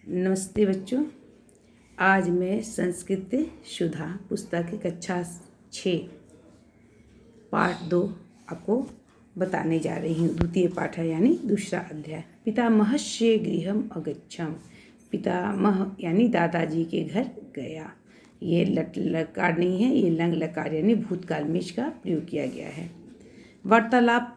नमस्ते बच्चों। आज मैं संस्कृत सुधा पुस्तक की कक्षा 6 पाठ 2 आपको बताने जा रही हूँ। द्वितीय पाठ है यानी दूसरा अध्याय। पितामहस्य गृहम अगच्छम। पितामह यानी दादाजी के घर गया। ये लट लकार नहीं है, ये लंग लकार यानी भूतकाल में इसका प्रयोग किया गया है। वार्तालाप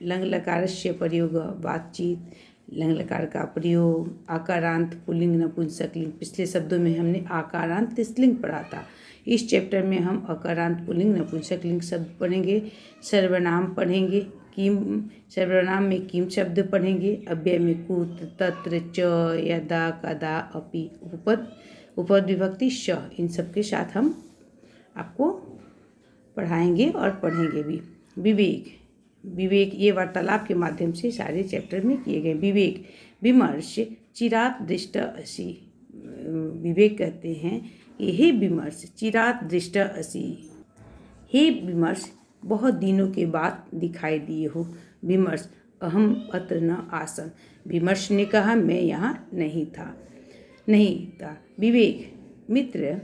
लंग लकारस्य प्रयोग, बातचीत लंग लकार का प्रयोग। आकारांत पुल्लिंग नपुंसकलिंग, पिछले शब्दों में हमने आकारांत स्त्रीलिंग पढ़ा था। इस चैप्टर में हम आकारांत पुल्लिंग नपुंसकलिंग शब्द पढ़ेंगे। सर्वनाम पढ़ेंगे। किम, सर्वनाम में किम शब्द पढ़ेंगे। अव्यय में कुत, तत्र, च, यदा, कदा, अपि, उपपद विभक्ति श, इन सब के साथ हम आपको पढ़ाएंगे और पढ़ेंगे भी। विवेक ये वार्तालाप के माध्यम से सारे चैप्टर में किए गए। विवेक विमर्श चिरात दृष्ट असि। विवेक कहते हैं कि हे विमर्श चिरात दृष्ट असि, हे विमर्श बहुत दिनों के बाद दिखाई दिए हो। विमर्श अहम अत्र न आसम, विमर्श ने कहा मैं यहाँ नहीं था। विवेक मित्र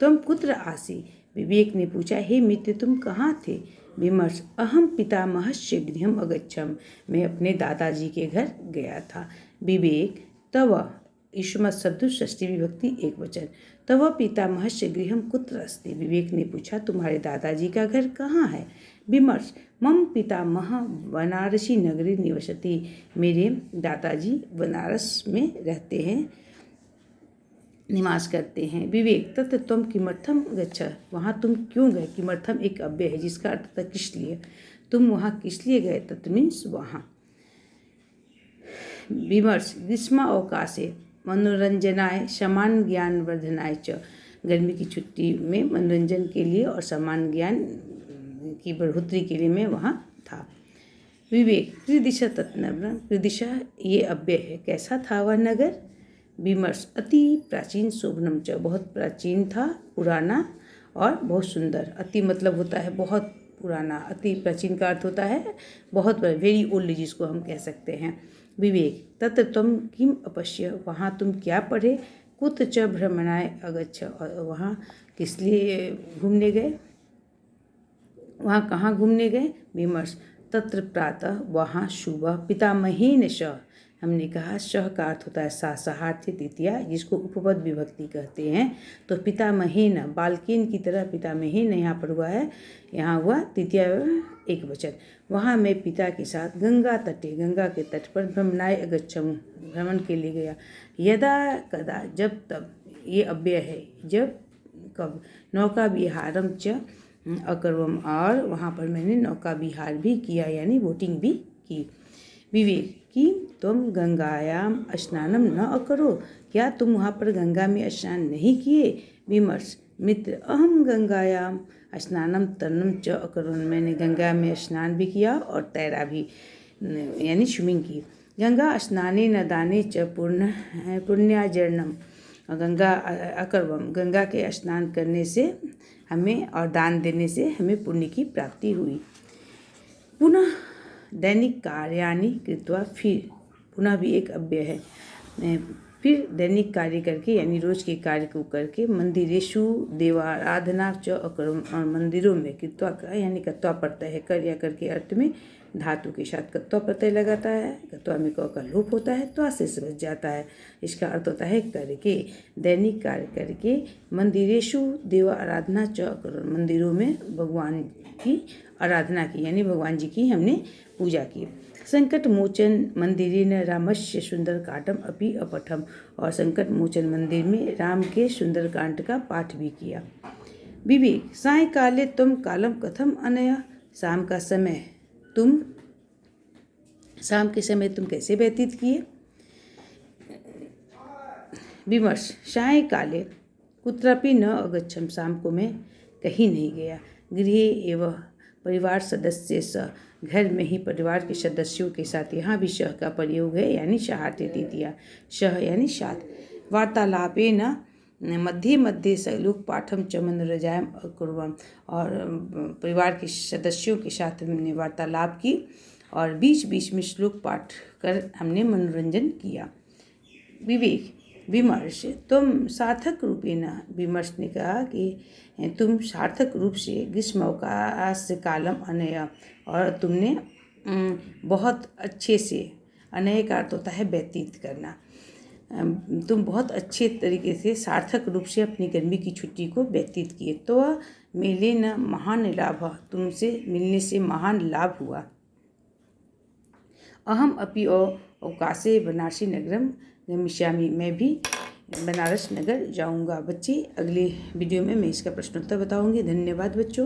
तुम कुत्र आसी, विवेक ने पूछा हे मित्र तुम कहाँ थे। विमर्श अहम पितामहस्य गृहम अगच्छम, मैं अपने दादाजी के घर गया था। विवेक तव युष्मत् शब्द षष्ठी विभक्ति एक वचन। तव पितामहस्य गृहम कुत्र अस्ति, विवेक ने पूछा तुम्हारे दादाजी का घर कहाँ है। विमर्श मम पितामह बनारसी नगरी निवसति, मेरे दादाजी बनारस में रहते हैं, निवास करते हैं। विवेक तत्र त्वं किमर्थम गच्छ, वहाँ तुम क्यों गए। किमर्थम एक अव्यय है जिसका अर्थ था किस लिए। तुम वहाँ किस लिए गए, तत् मीन्स वहाँ। विमर्श ग्रीष्म अवकाशे मनोरंजनाय समान ज्ञान वर्धनाय च, गर्मी की छुट्टी में मनोरंजन के लिए और समान ज्ञान की बढ़ोतरी के लिए मैं वहाँ था। विवेक कृदिशा तत्नग्र, कृदिशा ये अव्यय है, कैसा था वह नगर। विमर्श अति प्राचीन शोभनम च, बहुत प्राचीन था, पुराना और बहुत सुंदर। अति मतलब होता है बहुत पुराना, अति प्राचीन का अर्थ होता है बहुत, वेरी ओल्ड जिसको हम कह सकते हैं। विवेक तत्र त्वं किम अपश्य, वहाँ तुम क्या पढ़े। कुत च भ्रमणाय अगच्छ, वहाँ किस लिए घूमने गए, वहाँ कहाँ घूमने गए। विमर्श तत्र प्रातः, वहाँ सुबह। पितामहेन श, हमने कहा शह का अर्थ होता है साहार्थ्य तृतीया, जिसको उपपद विभक्ति कहते हैं। तो पितामहेन बालकेन की तरह पितामहेन यहाँ पर हुआ है, यहाँ हुआ तृतीया एक वचन। वहाँ मैं पिता के साथ गंगा तटे, गंगा के तट पर भ्रमणाय अगच्छम, भ्रमण के लिए गया। यदा कदा जब तब, ये अव्यय है, जब कब। नौका विहारम च अकर्वम, और वहाँ पर मैंने नौका विहार भी किया यानी बोटिंग भी की। विवेक कि तुम गंगायाम स्नानम न अकरो, क्या तुम वहाँ पर गंगा में स्नान नहीं किए। विमर्श मित्र अहम गंगायाम स्नानम तरनम च अकरोन, मैंने गंगा में स्नान भी किया और तैरा भी यानी स्विमिंग की। गंगा स्नाने न दाने च पुण्याजर्णम, गंगा अकर्वम, गंगा के स्नान करने से हमें और दान देने से हमें पुण्य की प्राप्ति हुई। पुनः दैनिक कार्याणि कृत्वा, फिर पुनः भी एक अव्यय है, फिर दैनिक कार्य करके यानी रोज के कार्य को करके। मंदिरेषु देवाराधना च अकर्म, और मंदिरों में कृत्वा का यानी कत्वा प्रत्यय है, कर या करके अर्थ में धातु के साथ कत्वा प्रत्यय लगाता है। कत्वा में क का लोप होता है, त्वा से बच जाता है, इसका अर्थ होता है करके, दैनिक कार्य करके। मंदिरेषु देव आराधना च अकर्म, मंदिरों में भगवान की आराधना की यानी भगवान जी की हमने पूजा की। संकट मोचन मंदिरे न रामस्य सुंदरकांडम अपि अपठम, और संकट मोचन मंदिर में राम के सुंदरकांड का पाठ भी किया। विवेक सायंकाले तुम कालम कथम अनया, शाम का समय तुम, शाम के समय तुम कैसे व्यतीत किए। विमर्श सायंकाले कुत्रापि न अगच्छम, शाम को मैं कहीं नहीं गया। गृहे एवं परिवार सदस्य स, घर में ही परिवार के सदस्यों के साथ, यहाँ भी शह का प्रयोग है यानी सहार्थ्य तृतीया, शह यानी साथ। वार्तालापे न मध्ये मध्ये सलोक पाठम च मनोरंजायम अकुर्वम, और परिवार के सदस्यों के साथ हमने वार्तालाप की और बीच बीच में श्लोक पाठ कर हमने मनोरंजन किया। विवेक विमर्श तुम सार्थक रूपेण, विमर्श ने कहा कि तुम सार्थक रूप से ग्रीष्मावकाश कालम अनय, और तुमने बहुत अच्छे से, अनय का अर्थ होता है व्यतीत करना, तुम बहुत अच्छे तरीके से सार्थक रूप से अपनी गर्मी की छुट्टी को व्यतीत किए। तो मेले न महान लाभ, तुमसे मिलने से महान लाभ हुआ। अहम अपि अवकाशे बनारसी नगरम गमिष्यामि, मैं भी बनारस नगर जाऊंगा। बच्चे, अगले वीडियो में मैं इसका प्रश्नोत्तर बताऊंगी। धन्यवाद बच्चों।